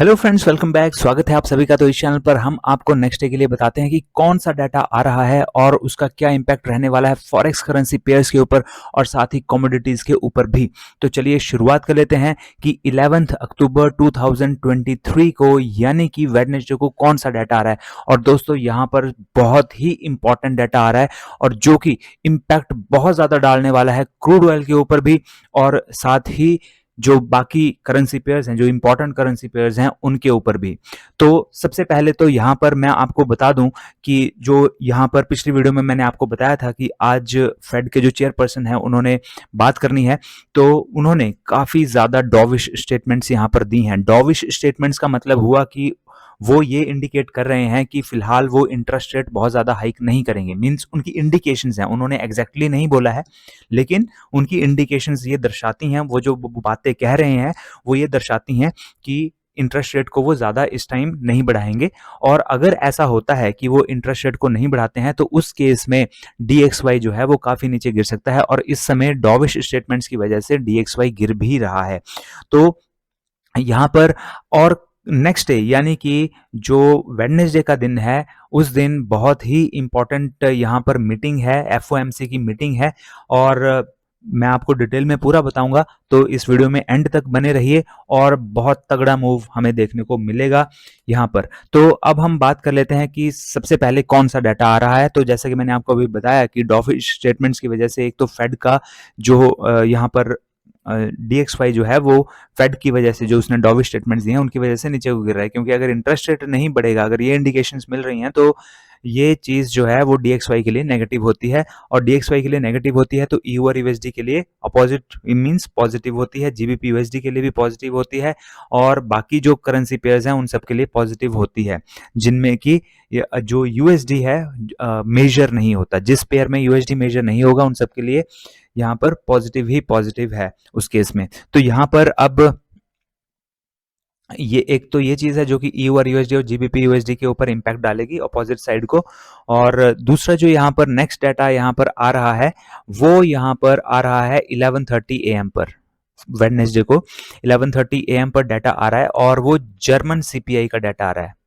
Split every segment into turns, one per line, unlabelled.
Hello friends, welcome back. स्वागत है आप सभी का। तो इस चैनल पर हम आपको नेक्स्ट डे के लिए बताते हैं कि कौन सा डाटा आ रहा है और उसका क्या इम्पैक्ट रहने वाला है फॉरेक्स करेंसी पेयर्स के ऊपर और साथ ही कमोडिटीज के ऊपर भी। तो चलिए शुरुआत कर लेते हैं कि 11 अक्टूबर 2023 को यानी कि वेडनेसडे को कौन सा डाटा आ रहा है। और दोस्तों यहाँ पर बहुत ही इंपॉर्टेंट डाटा आ रहा है और जो कि इम्पैक्ट बहुत ज़्यादा डालने वाला है क्रूड ऑयल के ऊपर भी और साथ ही जो बाकी करेंसी पेयर्स हैं, जो इंपॉर्टेंट करेंसी पेयर्स हैं, उनके ऊपर भी। तो सबसे पहले तो यहाँ पर मैं आपको बता दूं कि जो यहाँ पर पिछली वीडियो में मैंने आपको बताया था कि आज फेड के जो चेयरपर्सन हैं उन्होंने बात करनी है, तो उन्होंने काफ़ी ज़्यादा डॉविश स्टेटमेंट्स यहाँ पर दी हैं। डॉविश स्टेटमेंट्स का मतलब हुआ कि वो ये इंडिकेट कर रहे हैं कि फिलहाल वो इंटरेस्ट रेट बहुत ज़्यादा हाइक नहीं करेंगे। मीन्स उनकी इंडिकेशंस हैं, उन्होंने एग्जैक्टली नहीं बोला है, लेकिन उनकी इंडिकेशंस ये दर्शाती हैं, वो जो बातें कह रहे हैं वो ये दर्शाती हैं कि इंटरेस्ट रेट को वो ज़्यादा इस टाइम नहीं बढ़ाएंगे। और अगर ऐसा होता है कि वो इंटरेस्ट रेट को नहीं बढ़ाते हैं तो उस केस में DXY जो है वो काफ़ी नीचे गिर सकता है और इस समय डॉविश स्टेटमेंट्स की वजह से DXY गिर भी रहा है। तो यहाँ पर और नेक्स्ट डे यानी कि जो वेडनेसडे का दिन है, उस दिन बहुत ही इम्पोर्टेंट यहाँ पर मीटिंग है, FOMC की मीटिंग है और मैं आपको डिटेल में पूरा बताऊंगा। तो इस वीडियो में एंड तक बने रहिए और बहुत तगड़ा मूव हमें देखने को मिलेगा यहाँ पर। तो अब हम बात कर लेते हैं कि सबसे पहले कौन सा डाटा आ रहा है। तो जैसे कि मैंने आपको अभी बताया कि डॉविश स्टेटमेंट्स की वजह से एक तो फेड का जो यहाँ पर DXY जो है वो फेड की वजह से, जो उसने डॉविश स्टेटमेंट्स दिए हैं उनकी वजह से नीचे को गिर रहा है, क्योंकि अगर इंटरेस्ट रेट नहीं बढ़ेगा, अगर ये इंडिकेशंस मिल रही हैं, तो ये चीज़ जो है वो DXY के लिए नेगेटिव होती है और DXY के लिए नेगेटिव होती है तो EU और USD के लिए अपोजिट मींस पॉजिटिव होती है, GBP USD के लिए भी पॉजिटिव होती है और बाकी जो करेंसी पेयर्स हैं उन सब के लिए पॉजिटिव होती है, जिनमें कि जो USD है मेजर नहीं होता। जिस पेयर में USD मेजर नहीं होगा उन सब के लिए यहाँ पर पॉजिटिव ही पॉजिटिव है उस केस में। तो यहाँ पर अब ये एक तो ये चीज़ है जो कि EU और USD और GBP USD के ऊपर इम्पैक्ट डालेगी अपोजिट साइड को। और दूसरा जो यहाँ पर नेक्स्ट डाटा यहाँ पर आ रहा है वो यहाँ पर आ रहा है 11:30 AM पर, वेडनेसडे को 11:30 AM पर डाटा आ रहा है और वो जर्मन CPI का डाटा आ रहा है।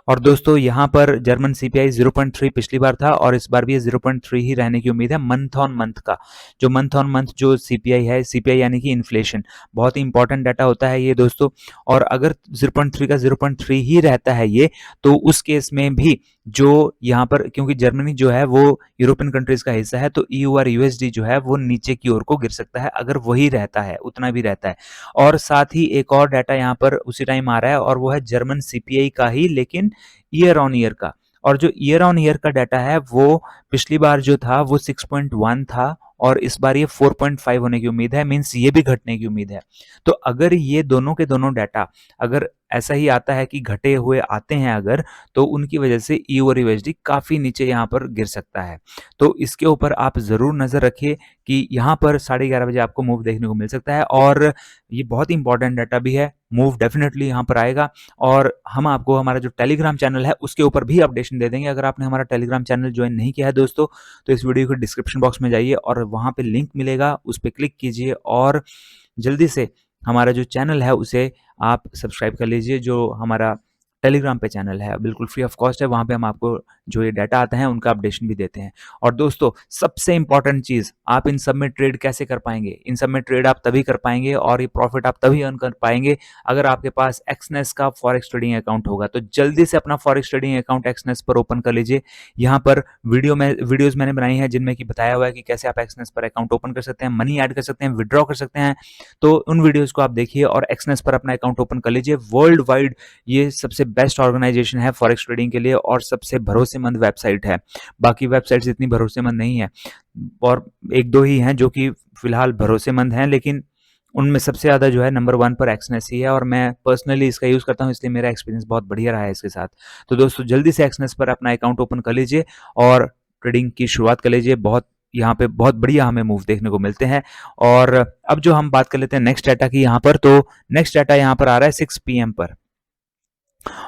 और दोस्तों यहाँ पर जर्मन CPI 0.3 पिछली बार था और इस बार भी ये 0.3 ही रहने की उम्मीद है। मंथ ऑन मंथ का जो मंथ ऑन मंथ जो CPI है, CPI यानी कि इन्फ्लेशन, बहुत ही इंपॉर्टेंट डाटा होता है ये दोस्तों। और अगर 0.3 का 0.3 ही रहता है ये, तो उस केस में भी जो यहाँ पर, क्योंकि जर्मनी जो है वो यूरोपियन कंट्रीज का हिस्सा है, तो EU और USD जो है वो नीचे की ओर को गिर सकता है अगर वही रहता है, उतना भी रहता है। और साथ ही एक और डाटा यहाँ पर उसी टाइम आ रहा है और वो है जर्मन CPI का ही, लेकिन ईयर ऑन ईयर का। और जो ईयर ऑन ईयर का डाटा है वो पिछली बार जो था वो 6.1 था और इस बार ये 4.5 होने की उम्मीद है। मीन्स ये भी घटने की उम्मीद है। तो अगर ये दोनों के दोनों डाटा अगर ऐसा ही आता है कि घटे हुए आते हैं अगर, तो उनकी वजह से EU और USD काफ़ी नीचे यहाँ पर गिर सकता है। तो इसके ऊपर आप ज़रूर नज़र रखिए कि यहाँ पर 11:30 बजे आपको मूव देखने को मिल सकता है और ये बहुत ही इंपॉर्टेंट डाटा भी है। मूव डेफिनेटली यहाँ पर आएगा और हम आपको हमारा जो टेलीग्राम चैनल है उसके ऊपर भी अपडेशन दे देंगे। अगर आपने हमारा टेलीग्राम चैनल ज्वाइन नहीं किया है दोस्तों, तो इस वीडियो के डिस्क्रिप्शन बॉक्स में जाइए और वहाँ पे लिंक मिलेगा, उस पर क्लिक कीजिए और जल्दी से हमारा जो चैनल है उसे आप सब्सक्राइब कर लीजिए। जो हमारा टेलीग्राम पे चैनल है बिल्कुल फ्री ऑफ कॉस्ट है, वहाँ पे हम आपको जो ये डाटा आते हैं उनका अपडेशन भी देते हैं। और दोस्तों सबसे इंपॉर्टेंट चीज़, आप इन सब में ट्रेड कैसे कर पाएंगे? इन सब में ट्रेड आप तभी कर पाएंगे और ये प्रॉफिट आप तभी अर्न कर पाएंगे अगर आपके पास एक्सनेस का फॉरेक्स ट्रेडिंग अकाउंट होगा। तो जल्दी से अपना फॉरेक्स ट्रेडिंग अकाउंट एक्सनेस पर ओपन कर लीजिए। यहाँ पर वीडियोज मैंने बनाई हैं जिनमें कि बताया हुआ है कि कैसे आप एक्सनेस पर अकाउंट ओपन कर सकते हैं, मनी ऐड कर सकते हैं, विड्रॉ कर सकते हैं। तो उन वीडियोज़ को आप देखिए और एक्सनेस पर अपना अकाउंट ओपन कर लीजिए। वर्ल्ड वाइड ये सबसे बेस्ट ऑर्गेनाइजेशन है फॉरेक्स ट्रेडिंग के लिए और सबसे भरोसेमंद वेबसाइट है। बाकी वेबसाइट्स इतनी भरोसेमंद नहीं है और एक दो ही हैं जो कि फिलहाल भरोसेमंद हैं, लेकिन उनमें सबसे ज़्यादा जो है नंबर 1 पर एक्सनेस ही है और मैं पर्सनली इसका यूज़ करता हूँ, इसलिए मेरा एक्सपीरियंस बहुत बढ़िया रहा है इसके साथ। तो दोस्तों जल्दी से एक्सनेस पर अपना अकाउंट ओपन कर लीजिए और ट्रेडिंग की शुरुआत कर लीजिए। बहुत यहाँ पे बहुत बढ़िया हमें मूव देखने को मिलते हैं। और अब जो हम बात कर लेते हैं नेक्स्ट डाटा की यहाँ पर, तो नेक्स्ट डाटा यहाँ पर आ रहा है 6 PM पर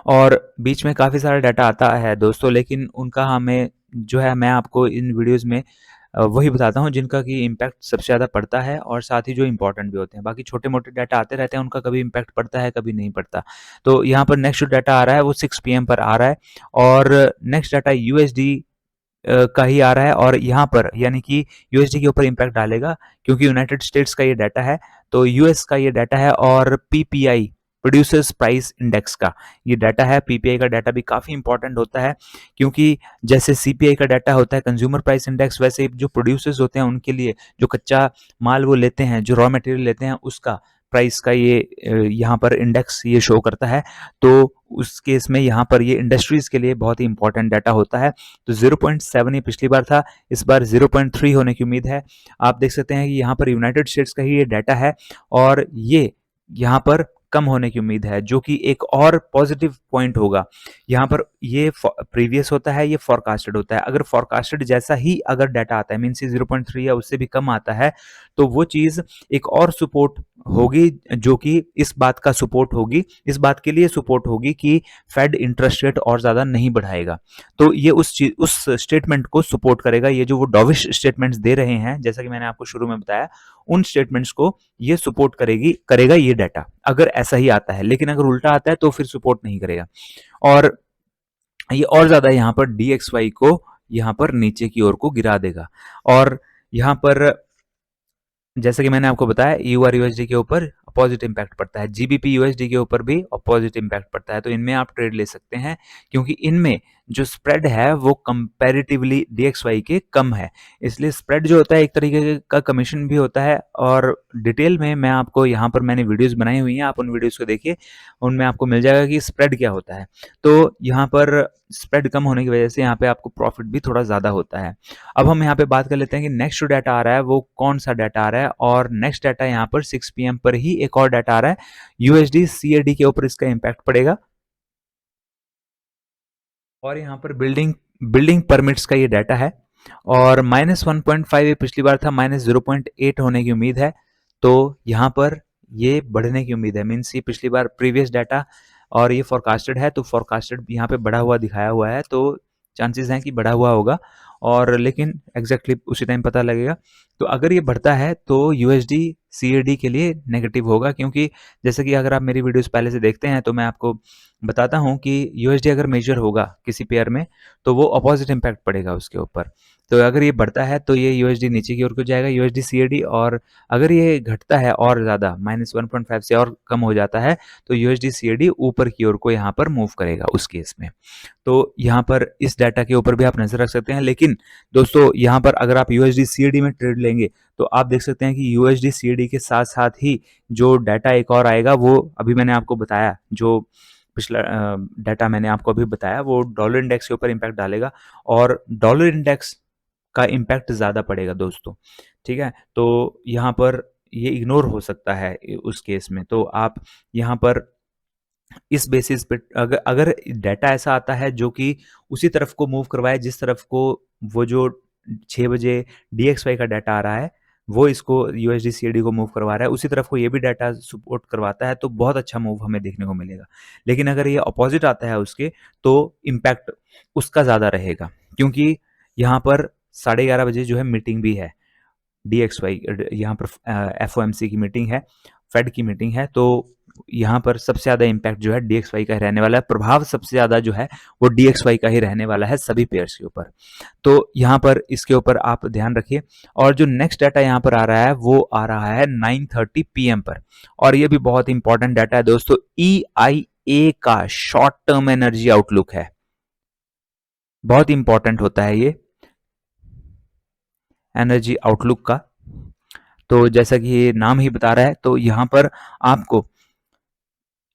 और बीच में काफ़ी सारा डाटा आता है दोस्तों, लेकिन उनका हमें जो है, मैं आपको इन वीडियोस में वही बताता हूँ जिनका कि इम्पैक्ट सबसे ज़्यादा पड़ता है और साथ ही जो इम्पोर्टेंट भी होते हैं। बाकी छोटे-मोटे डाटा आते रहते हैं, उनका कभी इम्पैक्ट पड़ता है, कभी नहीं पड़ता। तो यहाँ पर नेक्स्ट जो डाटा आ रहा है वो 6 पीएम पर आ रहा है और नेक्स्ट डाटा यूएसडी का ही आ रहा है और यहाँ पर यानी कि यूएसडी के ऊपर इम्पैक्ट डालेगा क्योंकि यूनाइटेड स्टेट्स का ये डाटा है, तो यूएस का ये डाटा है और पीपीआई प्रोड्यूसर्स प्राइस इंडेक्स का ये डाटा है। पीपीआई का डाटा भी काफ़ी इंपॉर्टेंट होता है क्योंकि जैसे सीपीआई का डाटा होता है कंज्यूमर प्राइस इंडेक्स, वैसे जो प्रोड्यूसर्स होते हैं उनके लिए जो कच्चा माल वो लेते हैं, जो रॉ मटेरियल लेते हैं, उसका प्राइस का ये यहाँ पर इंडेक्स ये शो करता है। तो उस केस में यहाँ पर ये इंडस्ट्रीज के लिए बहुत ही इंपॉर्टेंट डाटा होता है। तो 0.7 ये पिछली बार था, इस बार 0.3 होने की उम्मीद है। आप देख सकते हैं कि यहाँ पर यूनाइटेड स्टेट्स का ही ये डाटा है और ये यहाँ पर कम होने की उम्मीद है, जो कि एक और पॉजिटिव पॉइंट होगा। यहाँ पर ये प्रीवियस होता है, ये फोरकास्टेड होता है। अगर फोरकास्टेड जैसा ही अगर डाटा आता है, मीन्स 0.3 या उससे भी कम आता है, तो वो चीज़ एक और सपोर्ट होगी, जो कि इस बात का सपोर्ट होगी, इस बात के लिए सपोर्ट होगी कि फेड इंटरेस्ट रेट और ज़्यादा नहीं बढ़ाएगा। तो ये उस स्टेटमेंट को सपोर्ट करेगा। ये जो वो डॉविश स्टेटमेंट्स दे रहे हैं, जैसा कि मैंने आपको शुरू में बताया, उन स्टेटमेंट्स को ये सपोर्ट करेगा ये डाटा, अगर ऐसा ही आता है। लेकिन अगर उल्टा आता है तो फिर सपोर्ट नहीं करेगा और ये और ज़्यादा यहाँ पर DXY को यहाँ पर नीचे की ओर को गिरा देगा। और यहाँ पर जैसे कि मैंने आपको बताया EUR USD के ऊपर अपोजिट इम्पैक्ट पड़ता है, GBP USD के ऊपर भी अपोजिट इम्पैक्ट पड़ता है। तो इनमें आप ट्रेड ले सकते हैं क्योंकि इनमें जो स्प्रेड है वो कंपैरेटिवली DXY के कम है, इसलिए स्प्रेड जो होता है एक तरीके का कमीशन भी होता है। और डिटेल में मैं आपको यहाँ पर मैंने वीडियोस बनाई हुई हैं, आप उन वीडियोस को देखिए, उनमें आपको मिल जाएगा कि स्प्रेड क्या होता है। तो यहाँ पर स्प्रेड कम होने की वजह से यहाँ पे आपको प्रॉफिट भी थोड़ा ज़्यादा होता है। अब हम यहाँ पे बात कर लेते हैं कि नेक्स्ट जो डाटा आ रहा है वो कौन सा डाटा आ रहा है, और नेक्स्ट डाटा यहाँ पर 6 पीएम पर ही एक और डाटा आ रहा है, यूएसडी सीएडी के ऊपर इसका इम्पैक्ट पड़ेगा। और यहाँ पर बिल्डिंग परमिट्स का ये डाटा है और -1.5 ये पिछली बार था, -0.8 होने की उम्मीद है। तो यहाँ पर ये बढ़ने की उम्मीद है, मीन्स ये पिछली बार प्रीवियस डाटा और ये फोरकास्टेड है, तो फोरकास्टेड यहाँ पे बढ़ा हुआ दिखाया हुआ है, तो चांसेस हैं कि बढ़ा हुआ होगा। और लेकिन एग्जैक्टली उसी टाइम पता लगेगा। तो अगर ये बढ़ता है तो यूएसडी सीएडी के लिए नेगेटिव होगा, क्योंकि जैसे कि अगर आप मेरी वीडियोस पहले से देखते हैं तो मैं आपको बताता हूँ कि यूएसडी अगर मेजर होगा किसी पेयर में तो वो अपोजिट इम्पैक्ट पड़ेगा उसके ऊपर। तो अगर ये बढ़ता है तो ये यूएसडी नीचे की ओर को जाएगा, यूएसडी सीएडी, और अगर ये घटता है और ज़्यादा -1.5 से और कम हो जाता है तो यूएसडी सीएडी ऊपर की ओर को यहाँ पर मूव करेगा उस केस में। तो यहाँ पर इस डाटा के ऊपर भी आप नज़र रख सकते हैं। लेकिन दोस्तों यहाँ पर अगर आप यूएसडी सीएडी में ट्रेड लेंगे तो आप देख सकते हैं कि यूएसडी सीएडी के साथ साथ ही जो डाटा एक और आएगा, वो अभी मैंने आपको बताया, जो पिछला डाटा मैंने आपको अभी बताया, वो डॉलर इंडेक्स के ऊपर इम्पैक्ट डालेगा और डॉलर इंडेक्स का इम्पैक्ट ज़्यादा पड़ेगा दोस्तों, ठीक है। तो यहाँ पर ये इग्नोर हो सकता है उस केस में। तो आप यहाँ पर इस बेसिस पे अगर अगर डाटा ऐसा आता है जो कि उसी तरफ को मूव करवाए जिस तरफ को वो जो 6 बजे DXY का डाटा आ रहा है, वो इसको यूएसडी सीएडी को मूव करवा रहा है, उसी तरफ को ये भी डाटा सपोर्ट करवाता है, तो बहुत अच्छा मूव हमें देखने को मिलेगा। लेकिन अगर ये अपोजिट आता है उसके, तो इम्पैक्ट उसका ज़्यादा रहेगा, क्योंकि यहाँ पर 11:30 बजे जो है मीटिंग भी है, DXY यहाँ पर FOMC की मीटिंग है, फेड की मीटिंग है। तो यहाँ पर सबसे ज़्यादा इम्पैक्ट जो है DXY का ही रहने वाला है, प्रभाव सबसे ज़्यादा जो है वो DXY का ही रहने वाला है सभी पेयर्स के ऊपर। तो यहाँ पर इसके ऊपर आप ध्यान रखिए। और जो नेक्स्ट डाटा यहाँ पर आ रहा है वो आ रहा है 9:30 PM पर, और ये भी बहुत इंपॉर्टेंट डाटा है दोस्तों। EIA का शॉर्ट टर्म एनर्जी आउटलुक है, बहुत इंपॉर्टेंट होता है ये एनर्जी आउटलुक का। तो जैसा कि ये नाम ही बता रहा है, तो यहाँ पर आपको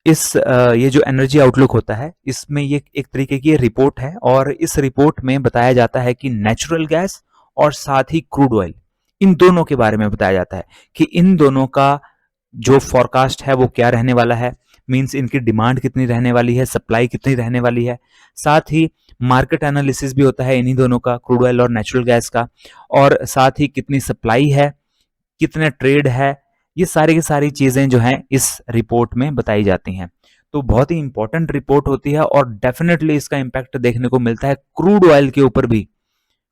ये जो एनर्जी आउटलुक होता है, इसमें ये एक तरीके की रिपोर्ट है, और इस रिपोर्ट में बताया जाता है कि नेचुरल गैस और साथ ही क्रूड ऑयल, इन दोनों के बारे में बताया जाता है कि इन दोनों का जो फॉरकास्ट है वो क्या रहने वाला है, मींस इनकी डिमांड कितनी रहने वाली है, सप्लाई कितनी रहने वाली है। साथ ही मार्केट एनालिसिस भी होता है इन्हीं दोनों का, क्रूड ऑयल और नेचुरल गैस का, और साथ ही कितनी सप्लाई है, कितने ट्रेड है, ये सारी की सारी चीजें जो हैं इस रिपोर्ट में बताई जाती हैं। तो बहुत ही इंपॉर्टेंट रिपोर्ट होती है और डेफिनेटली इसका इम्पैक्ट देखने को मिलता है क्रूड ऑयल के ऊपर भी।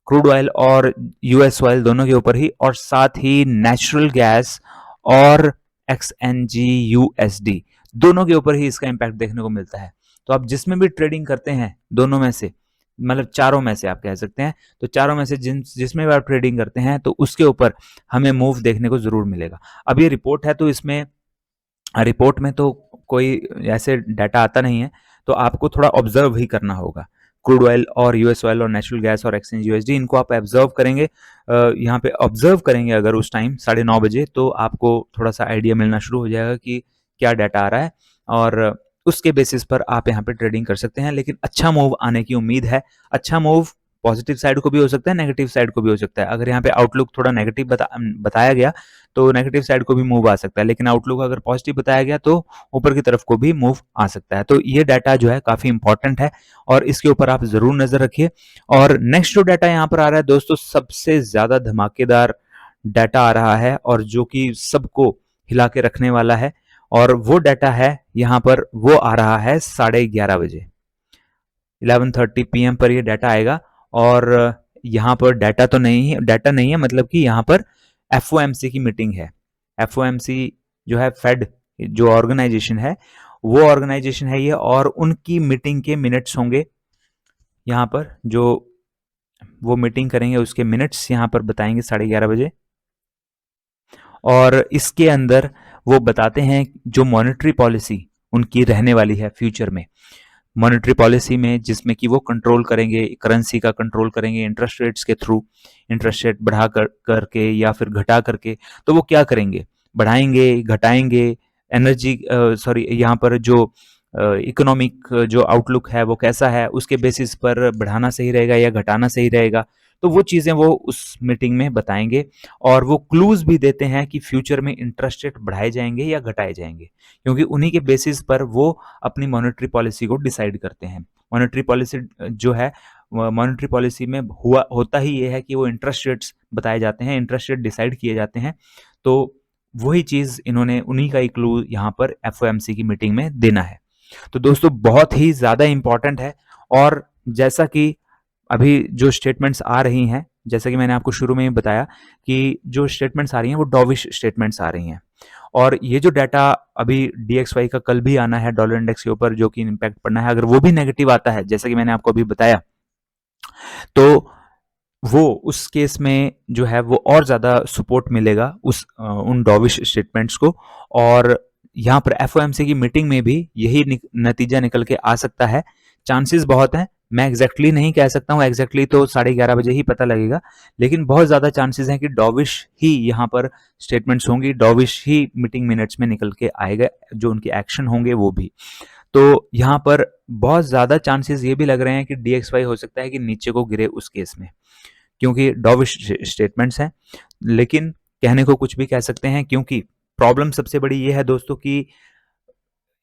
क्रूड ऑयल और यूएस ऑयल दोनों के ऊपर ही, और साथ ही नेचुरल गैस और एक्सएनजी यूएसडी दोनों के ऊपर ही इसका इम्पैक्ट देखने को मिलता है। तो आप जिसमें भी ट्रेडिंग करते हैं, दोनों में से, मतलब चारों में से आप कह सकते हैं, तो चारों में से जिसमें भी आप ट्रेडिंग करते हैं तो उसके ऊपर हमें मूव देखने को जरूर मिलेगा। अब ये रिपोर्ट है तो इसमें रिपोर्ट में तो कोई ऐसे डाटा आता नहीं है, तो आपको थोड़ा ऑब्जर्व ही करना होगा। क्रूड ऑयल और यूएस ऑयल और नेचुरल गैस और एक्सचेंज यूएसडी, इनको आप ऑब्जर्व करेंगे, यहाँ पे ऑब्जर्व करेंगे अगर उस टाइम 9:30 बजे, तो आपको थोड़ा सा आइडिया मिलना शुरू हो जाएगा कि क्या डाटा आ रहा है, और उसके बेसिस पर आप यहाँ पे ट्रेडिंग कर सकते हैं। लेकिन अच्छा मूव आने की उम्मीद है। अच्छा मूव पॉजिटिव साइड को भी हो सकता है, नेगेटिव साइड को भी हो सकता है। अगर यहाँ पे आउटलुक थोड़ा नेगेटिव बताया गया तो नेगेटिव साइड को भी मूव आ सकता है, लेकिन आउटलुक अगर पॉजिटिव बताया गया तो ऊपर की तरफ को भी मूव आ सकता है। तो ये डाटा जो है काफी इंपॉर्टेंट है और इसके ऊपर आप जरूर नजर रखिए। और नेक्स्ट जो डाटा यहाँ पर आ रहा है दोस्तों, सबसे ज्यादा धमाकेदार डाटा आ रहा है और जो कि सबको हिला के रखने वाला है, और वो डाटा है यहाँ पर, वो आ रहा है 11:30 बजे, 11:30 PM पर ये डाटा आएगा। और यहाँ पर डाटा नहीं है, मतलब कि यहाँ पर FOMC की मीटिंग है। FOMC जो है, फेड जो ऑर्गेनाइजेशन है, वो ऑर्गेनाइजेशन है ये, और उनकी मीटिंग के मिनट्स होंगे यहाँ पर, जो वो मीटिंग करेंगे उसके मिनट्स यहाँ पर बताएंगे 11:30 बजे। और इसके अंदर वो बताते हैं जो मॉनेटरी पॉलिसी उनकी रहने वाली है फ्यूचर में, मॉनेटरी पॉलिसी में, जिसमें कि वो कंट्रोल करेंगे, करेंसी का कंट्रोल करेंगे इंटरेस्ट रेट्स के थ्रू, इंटरेस्ट रेट बढ़ा करके या फिर घटा करके। तो वो क्या करेंगे, बढ़ाएंगे, घटाएंगे, एनर्जी यहाँ पर जो इकोनॉमिक जो आउटलुक है वो कैसा है, उसके बेसिस पर बढ़ाना सही रहेगा या घटाना सही रहेगा। तो वो चीज़ें वो उस मीटिंग में बताएंगे, और वो क्लूज भी देते हैं कि फ्यूचर में इंटरेस्ट रेट बढ़ाए जाएंगे या घटाए जाएंगे, क्योंकि उन्हीं के बेसिस पर वो अपनी मॉनेटरी पॉलिसी को डिसाइड करते हैं। मॉनेटरी पॉलिसी जो है, मॉनेटरी पॉलिसी में होता ही ये है कि वो इंटरेस्ट रेट्स बताए जाते हैं, इंटरेस्ट रेट डिसाइड किए जाते हैं। तो वही चीज़ इन्होंने, उन्हीं का एक क्लू यहाँ पर FOMC की मीटिंग में देना है। तो दोस्तों बहुत ही ज़्यादा इंपॉर्टेंट है। और जैसा कि अभी जो स्टेटमेंट्स आ रही हैं, जैसा कि मैंने आपको शुरू में ही बताया कि जो स्टेटमेंट्स आ रही हैं वो डॉविश स्टेटमेंट्स आ रही हैं, और ये जो डाटा अभी DXY का कल भी आना है डॉलर इंडेक्स के ऊपर, जो कि इम्पैक्ट पड़ना है, अगर वो भी नेगेटिव आता है जैसा कि मैंने आपको अभी बताया, तो वो उस केस में जो है वो और ज्यादा सपोर्ट मिलेगा उन डॉविश स्टेटमेंट्स को। और यहाँ पर FOMC की मीटिंग में भी यही नतीजा निकल के आ सकता है। चांसेस बहुत हैं, मैं एग्जैक्टली नहीं कह सकता हूँ, एग्जैक्टली तो 11:30 बजे ही पता लगेगा, लेकिन बहुत ज्यादा चांसेस हैं कि डॉविश ही यहाँ पर स्टेटमेंट्स होंगी, डॉविश ही मीटिंग मिनट्स में निकल के आएगा, जो उनके एक्शन होंगे वो भी। तो यहाँ पर बहुत ज्यादा चांसेस ये भी लग रहे हैं कि DXY हो सकता है कि नीचे को गिरे उस केस में, क्योंकि डॉविश स्टेटमेंट्स हैं। लेकिन कहने को कुछ भी कह सकते हैं, क्योंकि प्रॉब्लम सबसे बड़ी ये है दोस्तों कि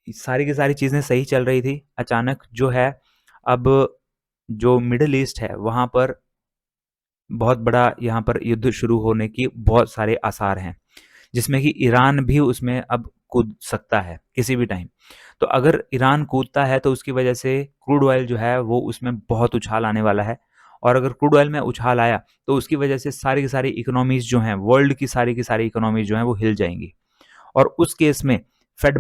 सारी की सारी चीजें सही चल रही थी, अचानक जो है अब जो मिडिल ईस्ट है वहां पर बहुत बड़ा यहाँ पर युद्ध शुरू होने की बहुत सारे आसार हैं, जिसमें कि ईरान भी उसमें अब कूद सकता है किसी भी टाइम। तो अगर ईरान कूदता है तो उसकी वजह से क्रूड ऑयल जो है वो उसमें बहुत उछाल आने वाला है, और अगर क्रूड ऑयल में उछाल आया तो उसकी वजह से सारी की सारी इकोनॉमीज जो हैं, वर्ल्ड की सारी इकोनॉमीज जो हैं वो हिल जाएंगी, और उस केस में फेड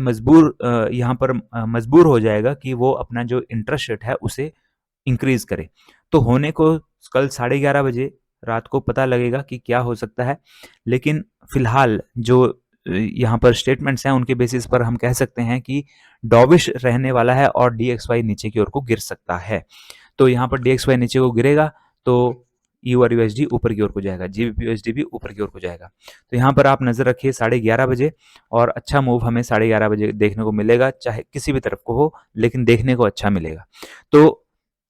यहाँ पर मजबूर हो जाएगा कि वो अपना जो इंटरेस्ट रेट है उसे इंक्रीज करे। तो होने को कल 11:30 बजे रात को पता लगेगा कि क्या हो सकता है। लेकिन फिलहाल जो यहाँ पर स्टेटमेंट्स हैं उनके बेसिस पर हम कह सकते हैं कि डॉविश रहने वाला है और DXY नीचे की ओर को गिर सकता है। तो यहाँ पर DXY नीचे को गिरेगा तो EU और USD ऊपर की ओर को जाएगा, GBP USD भी ऊपर की ओर को जाएगा। तो यहाँ पर आप नजर रखिए 11:30 बजे, और अच्छा मूव हमें 11:30 बजे देखने को मिलेगा, चाहे किसी भी तरफ को हो, लेकिन देखने को अच्छा मिलेगा। तो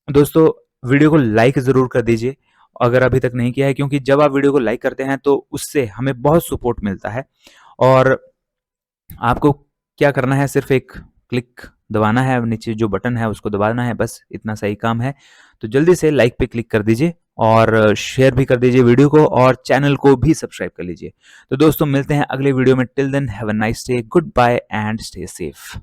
दोस्तों वीडियो को लाइक जरूर कर दीजिए अगर अभी तक नहीं किया है, क्योंकि जब आप वीडियो को लाइक करते हैं तो उससे हमें बहुत सपोर्ट मिलता है। और आपको क्या करना है, सिर्फ एक क्लिक दबाना है, नीचे जो बटन है उसको दबाना है, बस इतना सही काम है। तो जल्दी से लाइक पे क्लिक कर दीजिए और शेयर भी कर दीजिए वीडियो को, और चैनल को भी सब्सक्राइब कर लीजिए। तो दोस्तों मिलते हैं अगले वीडियो में, till then have a nice day, good bye and stay safe.